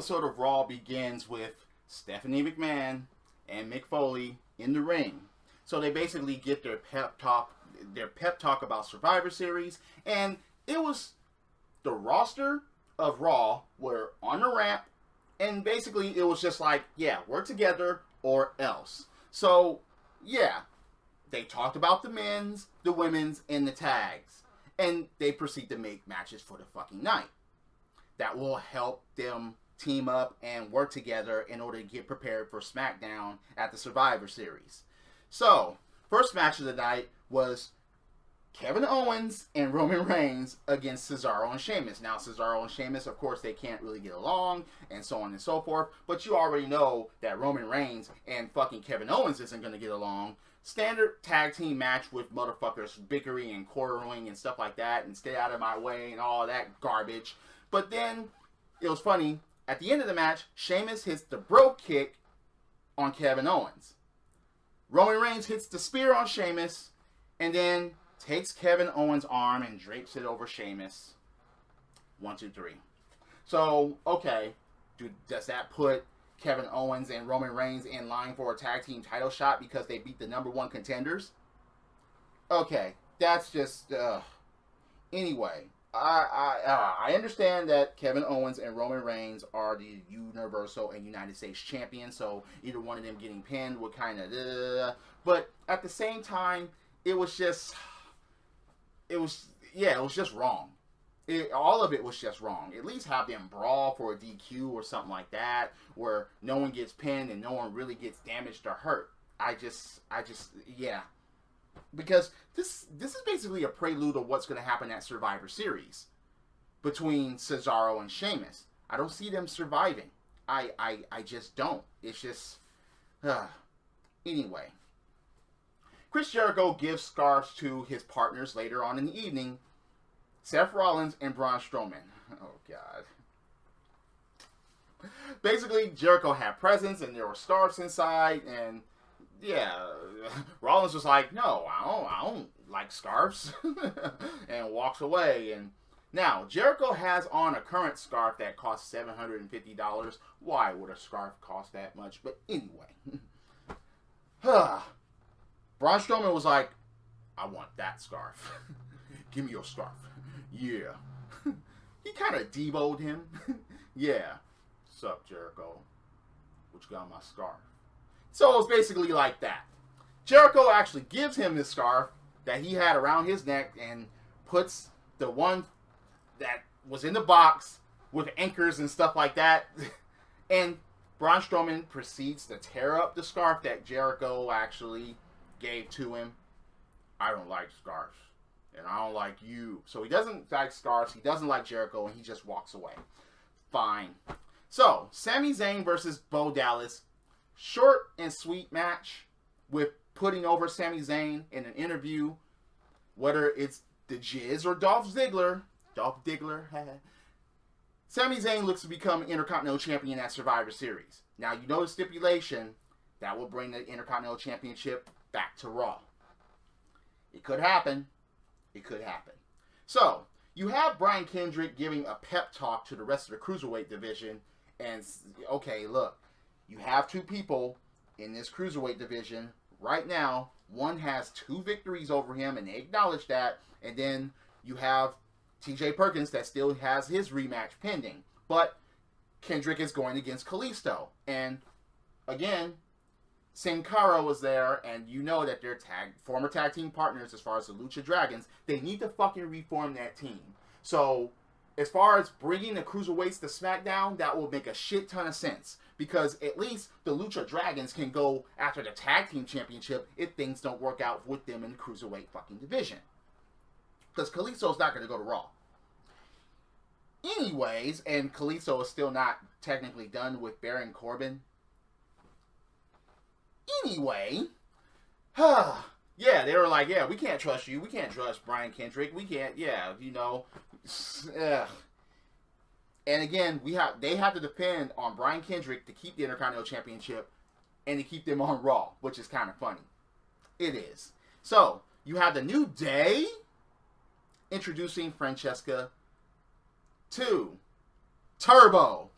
episode of Raw begins with Stephanie McMahon and Mick Foley in the ring. So they basically get their pep talk about Survivor Series, and it was the roster of Raw were on the ramp, and basically it was just like, yeah, work together or else. So yeah, they talked about the men's, the women's, and the tags, and they proceed to make matches for the fucking night that will help them team up and work together in order to get prepared for Smackdown at the Survivor Series. So, first match of the night was Kevin Owens and Roman Reigns against Cesaro and Sheamus. Now, Cesaro and Sheamus, of course, they can't really get along, and so on and so forth, but you already know that Roman Reigns and fucking Kevin Owens isn't going to get along. Standard tag team match with motherfuckers bickering and quarreling and stuff like that, and stay out of my way and all that garbage. But then, it was funny, at the end of the match, Sheamus hits the Bro Kick on Kevin Owens. Roman Reigns hits the spear on Sheamus, and then takes Kevin Owens' arm and drapes it over Sheamus. 1, 2, 3. So, okay, does that put Kevin Owens and Roman Reigns in line for a tag team title shot because they beat the number one contenders? Okay, that's just, anyway. I understand that Kevin Owens and Roman Reigns are the Universal and United States champions, so either one of them getting pinned would kind of, but at the same time, it was just wrong. All of it was just wrong. At least have them brawl for a DQ or something like that, where no one gets pinned and no one really gets damaged or hurt. Yeah. Because this is basically a prelude of what's going to happen at Survivor Series between Cesaro and Sheamus. I don't see them surviving. I just don't. It's just... Anyway. Chris Jericho gives scarves to his partners later on in the evening. Seth Rollins and Braun Strowman. Oh, God. Basically, Jericho had presents and there were scarves inside, and... yeah, Rollins was like, no, I don't like scarves, and walks away. And now, Jericho has on a current scarf that costs $750. Why would a scarf cost that much? But anyway. Braun Strowman was like, I want that scarf. Give me your scarf. Yeah. He kind of deboed him. Yeah. Sup, Jericho? What you got on my scarf? So it was basically like that. Jericho actually gives him this scarf that he had around his neck and puts the one that was in the box with anchors and stuff like that. And Braun Strowman proceeds to tear up the scarf that Jericho actually gave to him. I don't like scarves. And I don't like you. So he doesn't like scarves. He doesn't like Jericho. And he just walks away. Fine. So, Sami Zayn versus Bo Dallas. Short and sweet match with putting over Sami Zayn in an interview, whether it's the Jizz or Dolph Ziggler. Sami Zayn looks to become Intercontinental Champion at Survivor Series. Now, you know the stipulation that will bring the Intercontinental Championship back to Raw. It could happen. It could happen. So, you have Brian Kendrick giving a pep talk to the rest of the Cruiserweight division. And, okay, look. You have two people in this Cruiserweight division right now. One has 2 victories over him, and they acknowledge that. And then you have TJ Perkins that still has his rematch pending. But Kendrick is going against Kalisto. And, again, Sin Cara was there, and you know that they're former tag team partners as far as the Lucha Dragons. They need to fucking reform that team. So, as far as bringing the Cruiserweights to SmackDown, that will make a shit ton of sense. Because at least the Lucha Dragons can go after the Tag Team Championship if things don't work out with them in the Cruiserweight fucking division. Because Kalisto's not going to go to Raw. Anyways, and Kalisto is still not technically done with Baron Corbin. Anyway, yeah, they were like, yeah, we can't trust you. We can't trust Brian Kendrick. We can't, yeah, you know. And again, they have to depend on Brian Kendrick to keep the Intercontinental Championship and to keep them on Raw, which is kind of funny. It is. So, you have the New Day introducing Francesca to Turbo.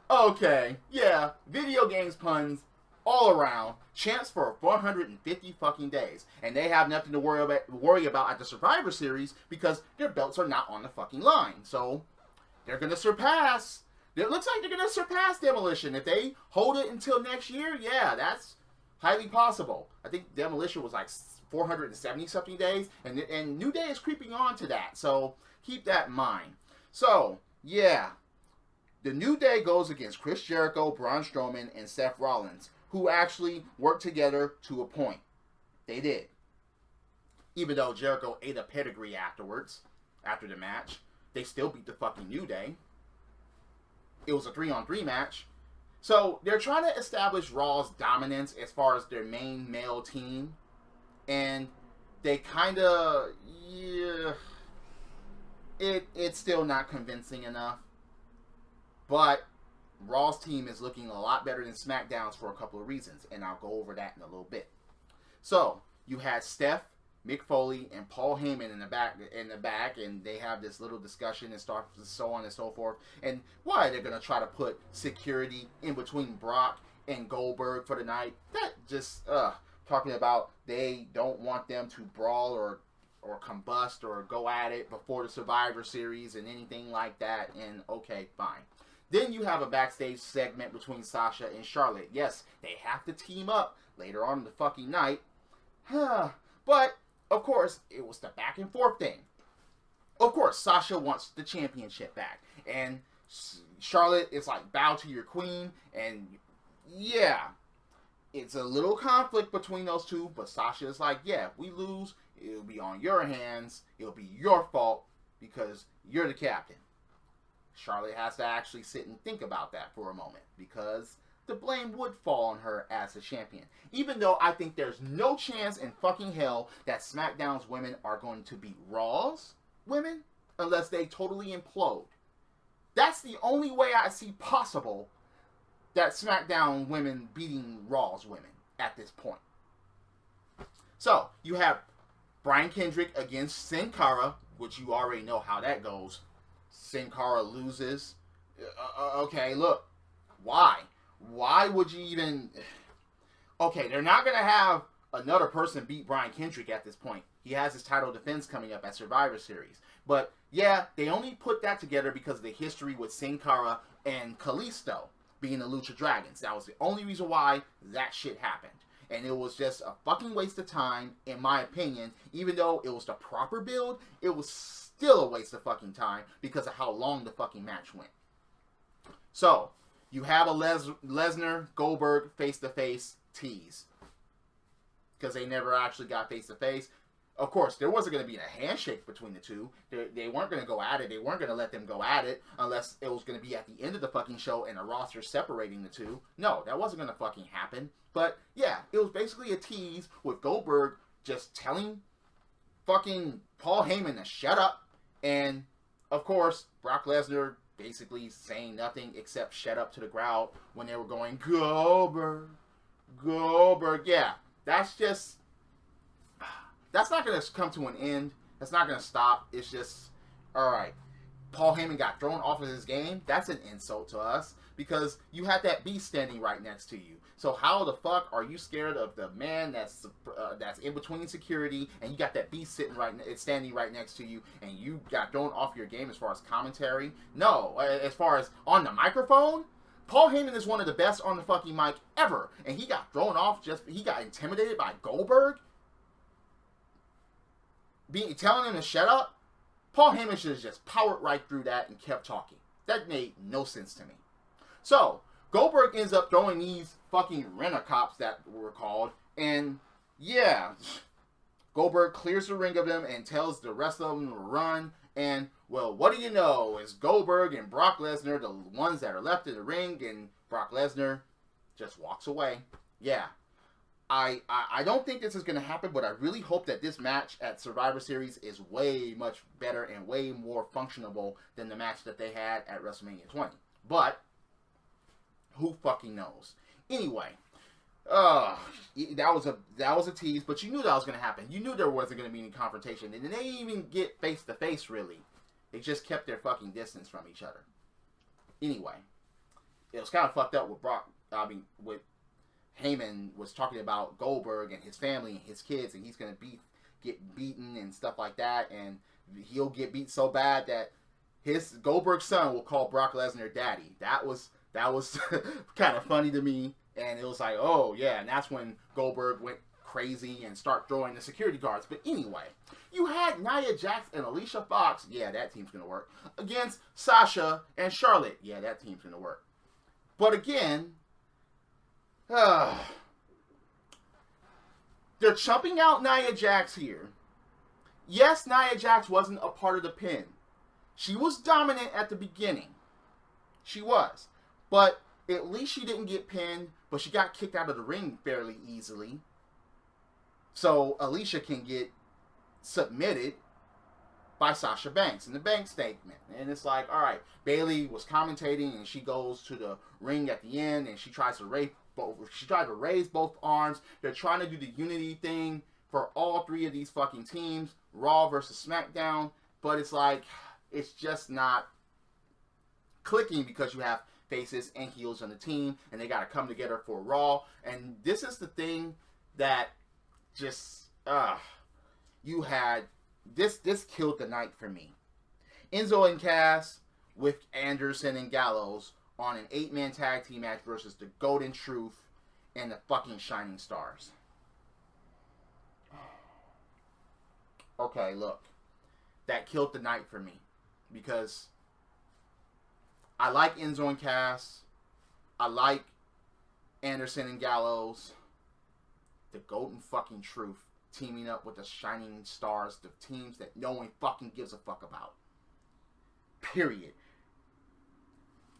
Okay, yeah, video games puns all around. Champs for 450 fucking days, and they have nothing to worry about at the Survivor Series because their belts are not on the fucking line. So they're gonna surpass. It looks like they're gonna surpass Demolition if they hold it until next year. Yeah, that's highly possible. I think Demolition was like 470 something days, and New Day is creeping on to that. So keep that in mind. So yeah. The New Day goes against Chris Jericho, Braun Strowman, and Seth Rollins, who actually worked together to a point. They did. Even though Jericho ate a pedigree afterwards, after the match, they still beat the fucking New Day. It was a 3-on-3 match. So they're trying to establish Raw's dominance as far as their main male team. And they kind of, yeah, it's still not convincing enough. But Raw's team is looking a lot better than SmackDown's for a couple of reasons, and I'll go over that in a little bit. So you had Steph, Mick Foley, and Paul Heyman in the back, and they have this little discussion and so on and so forth. And why they're gonna try to put security in between Brock and Goldberg for the night? That just talking about they don't want them to brawl or combust or go at it before the Survivor Series and anything like that. And okay, fine. Then you have a backstage segment between Sasha and Charlotte. Yes, they have to team up later on in the fucking night. But, of course, it was the back and forth thing. Of course, Sasha wants the championship back. And Charlotte is like, bow to your queen. And, yeah, it's a little conflict between those two. But Sasha is like, yeah, if we lose, it'll be on your hands. It'll be your fault because you're the captain. Charlotte has to actually sit and think about that for a moment because the blame would fall on her as a champion. Even though I think there's no chance in fucking hell that SmackDown's women are going to beat Raw's women unless they totally implode. That's the only way I see possible that SmackDown women beating Raw's women at this point. So, you have Brian Kendrick against Sin Cara, which you already know how that goes. Sin Cara loses. Okay, look. Why? Why would you even... Okay, they're not going to have another person beat Brian Kendrick at this point. He has his title defense coming up at Survivor Series. But, yeah, they only put that together because of the history with Sin Cara and Kalisto being the Lucha Dragons. That was the only reason why that shit happened. And it was just a fucking waste of time, in my opinion. Even though it was the proper build, it was still a waste of fucking time because of how long the fucking match went. So, you have a Lesnar Goldberg face-to-face tease. Because they never actually got face-to-face. Of course, there wasn't going to be a handshake between the two. They weren't going to go at it. They weren't going to let them go at it unless it was going to be at the end of the fucking show and a roster separating the two. No, that wasn't going to fucking happen. But, yeah, it was basically a tease with Goldberg just telling fucking Paul Heyman to shut up. And, of course, Brock Lesnar basically saying nothing except shut up to the crowd when they were going, Goldberg, Goldberg. Yeah, that's just... That's not going to come to an end. That's not going to stop. It's just, alright. Paul Heyman got thrown off of his game. That's an insult to us. Because you had that beast standing right next to you. So how the fuck are you scared of the man that's in between security, and you got that beast standing right next to you, and you got thrown off your game as far as commentary? No. As far as on the microphone, Paul Heyman is one of the best on the fucking mic ever. And he got thrown off he got intimidated by Goldberg? Telling him to shut up? Paul Heyman should have just powered right through that and kept talking. That made no sense to me. So, Goldberg ends up throwing these fucking rent-a-cops that were called. And, yeah, Goldberg clears the ring of them and tells the rest of them to run. And, well, what do you know? It's Goldberg and Brock Lesnar, the ones that are left in the ring. And Brock Lesnar just walks away. Yeah. I don't think this is going to happen, but I really hope that this match at Survivor Series is way much better and way more functionable than the match that they had at WrestleMania 20. But, who fucking knows? Anyway, that was a tease, but you knew that was going to happen. You knew there wasn't going to be any confrontation, and they didn't even get face-to-face, really. They just kept their fucking distance from each other. Anyway, it was kind of fucked up with Brock. I mean, with Heyman was talking about Goldberg and his family and his kids, and he's gonna get beaten and stuff like that, and he'll get beat so bad that his Goldberg's son will call Brock Lesnar daddy. That was kind of funny to me, and it was like, oh yeah, and that's when Goldberg went crazy and start throwing the security guards. But anyway, you had Nia Jax and Alicia Fox. Yeah, that team's gonna work against Sasha and Charlotte. Yeah, that team's gonna work. But again, they're chumping out Nia Jax here. Yes, Nia Jax wasn't a part of the pin. She was dominant at the beginning. She was. But at least she didn't get pinned, but she got kicked out of the ring fairly easily. So Alicia can get submitted by Sasha Banks in the Banks statement. And it's like, all right, Bayley was commentating and she goes to the ring at the end and she tries to raise both arms. They're trying to do the unity thing for all three of these fucking teams, Raw versus SmackDown, but it's like, it's just not clicking because you have faces and heels on the team and they got to come together for Raw. And this is the thing that just, you had, this killed the night for me. Enzo and Cass with Anderson and Gallows on an 8-man tag team match versus the Golden Truth and the fucking Shining Stars. Okay, look. That killed the night for me. Because I like Enzo and Cass. I like Anderson and Gallows. The Golden fucking Truth teaming up with the Shining Stars, the teams that no one fucking gives a fuck about. Period.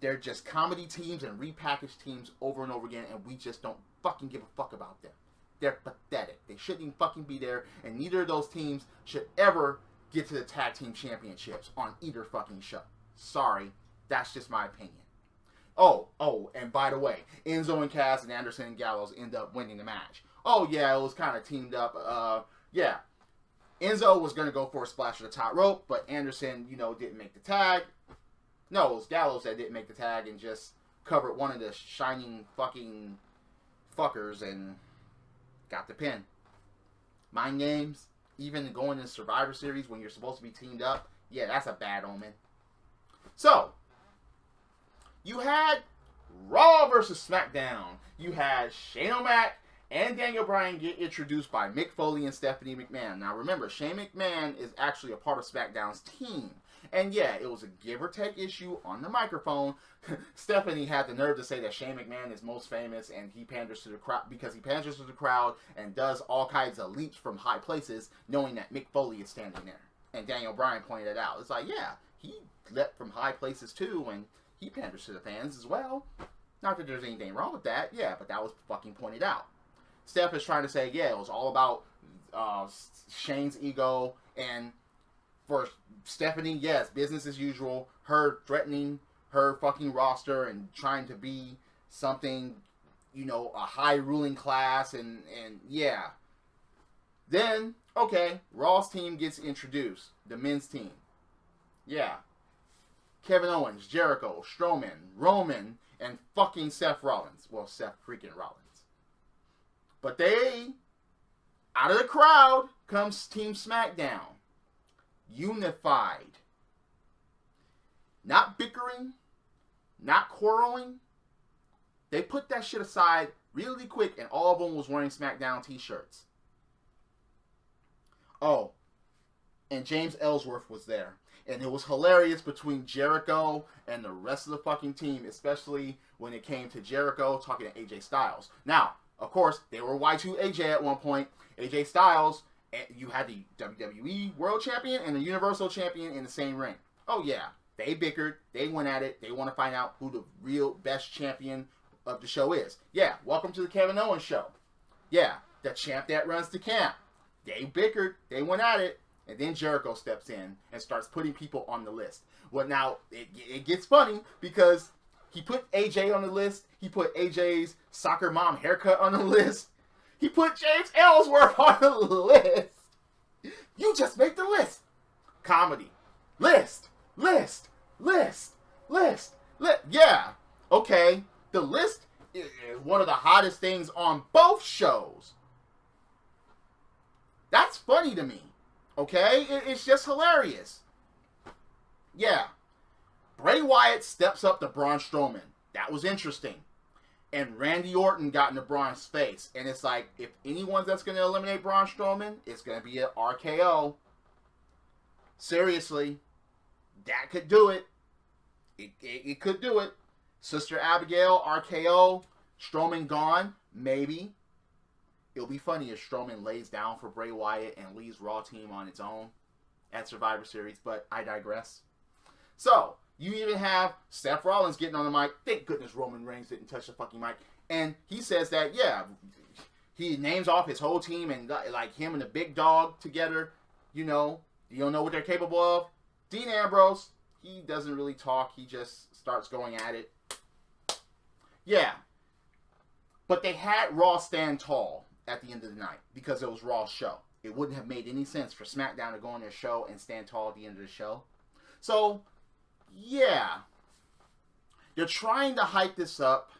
They're just comedy teams and repackaged teams over and over again, and we just don't fucking give a fuck about them. They're pathetic. They shouldn't even fucking be there, and neither of those teams should ever get to the tag team championships on either fucking show. Sorry, that's just my opinion. Oh, and by the way, Enzo and Cass and Anderson and Gallows end up winning the match. Oh yeah, it was kind of teamed up. Yeah, Enzo was gonna go for a splash of the top rope, but Anderson, didn't make the tag. No, it was Gallows that didn't make the tag and just covered one of the shining fucking fuckers and got the pin. Mind games, even going in Survivor Series when you're supposed to be teamed up, yeah, that's a bad omen. So, you had Raw versus SmackDown. You had Shane O'Mac and Daniel Bryan get introduced by Mick Foley and Stephanie McMahon. Now remember, Shane McMahon is actually a part of SmackDown's team. And yeah, it was a give or take issue on the microphone. Stephanie had the nerve to say that Shane McMahon is most famous and he panders to the crowd because he panders to the crowd and does all kinds of leaps from high places knowing that Mick Foley is standing there. And Daniel Bryan pointed it out. It's like, yeah, he leapt from high places too and he panders to the fans as well. Not that there's anything wrong with that, yeah, but that was fucking pointed out. Steph is trying to say, yeah, it was all about Shane's ego, and for Stephanie, yes, business as usual, her threatening her fucking roster and trying to be something, a high ruling class, and yeah. Then, okay, Raw's team gets introduced, the men's team. Yeah. Kevin Owens, Jericho, Strowman, Roman, and fucking Seth Rollins. Well, Seth freaking Rollins. But out of the crowd comes Team SmackDown. Unified. Not bickering. Not quarreling. They put that shit aside really quick and all of them was wearing SmackDown t-shirts. Oh. And James Ellsworth was there. And it was hilarious between Jericho and the rest of the fucking team, especially when it came to Jericho talking to AJ Styles. Now, of course, they were Y2 AJ at one point. AJ Styles, you had the WWE World Champion and the Universal Champion in the same ring. Oh yeah, they bickered. They went at it. They want to find out who the real best champion of the show is. Yeah, welcome to the Kevin Owens show. Yeah, the champ that runs the camp. They bickered. They went at it. And then Jericho steps in and starts putting people on the list. Well, now, it gets funny because he put AJ on the list. He put AJ's soccer mom haircut on the list. He put James Ellsworth on the list. You just make the list. Comedy. List. Yeah. Okay, the list is one of the hottest things on both shows. That's funny to me. Okay, it's just hilarious. Yeah, Bray Wyatt steps up to Braun Strowman. That was interesting. And Randy Orton got into Braun's face. And it's like, if anyone that's going to eliminate Braun Strowman, it's going to be an RKO. Seriously, that could do it. It could do it. Sister Abigail, RKO, Strowman gone, maybe. It'll be funny if Strowman lays down for Bray Wyatt and leaves Raw team on its own at Survivor Series, but I digress. So, you even have Seth Rollins getting on the mic. Thank goodness Roman Reigns didn't touch the fucking mic. And he says that, yeah, he names off his whole team and like him and the big dog together, you don't know what they're capable of. Dean Ambrose, he doesn't really talk. He just starts going at it. Yeah. But they had Raw stand tall at the end of the night because it was Raw's show. It wouldn't have made any sense for SmackDown to go on their show and stand tall at the end of the show. So, yeah. They're trying to hype this up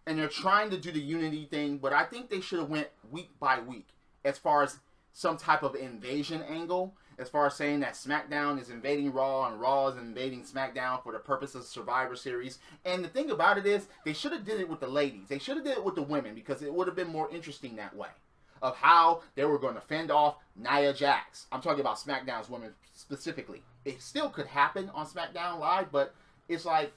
and they're trying to do the unity thing, but I think they should have went week by week as far as some type of invasion angle, as far as saying that SmackDown is invading Raw and Raw is invading SmackDown for the purpose of Survivor Series. And the thing about it is, they should have did it with the ladies. They should have did it with the women because it would have been more interesting that way. Of how they were going to fend off Nia Jax. I'm talking about SmackDown's women specifically. It still could happen on SmackDown Live, but it's like,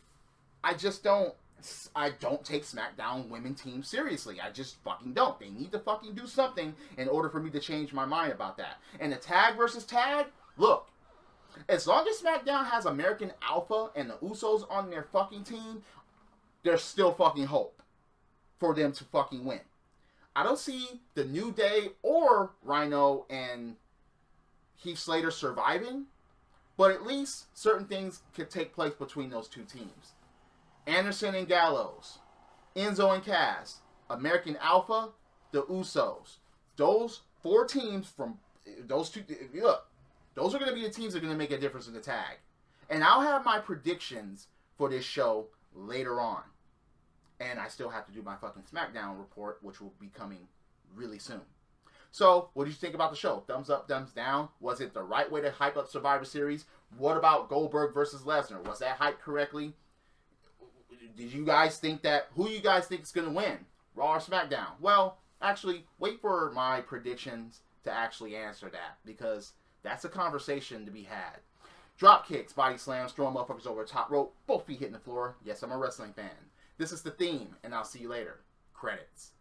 I don't take SmackDown women team seriously. I just fucking don't. They need to fucking do something in order for me to change my mind about that. And the tag versus tag, look, as long as SmackDown has American Alpha and the Usos on their fucking team, there's still fucking hope for them to fucking win. I don't see the New Day or Rhino and Heath Slater surviving, but at least certain things could take place between those two teams. Anderson and Gallows, Enzo and Cass, American Alpha, the Usos. Those four teams from those two, look, those are going to be the teams that are going to make a difference in the tag. And I'll have my predictions for this show later on. And I still have to do my fucking SmackDown report, which will be coming really soon. So, what did you think about the show? Thumbs up, thumbs down? Was it the right way to hype up Survivor Series? What about Goldberg versus Lesnar? Was that hyped correctly? Did you guys think who you guys think is going to win? Raw or SmackDown? Well, actually, wait for my predictions to actually answer that, because that's a conversation to be had. Drop kicks, body slams, throwing motherfuckers over the top rope, both feet hitting the floor. Yes, I'm a wrestling fan. This is the theme, and I'll see you later. Credits.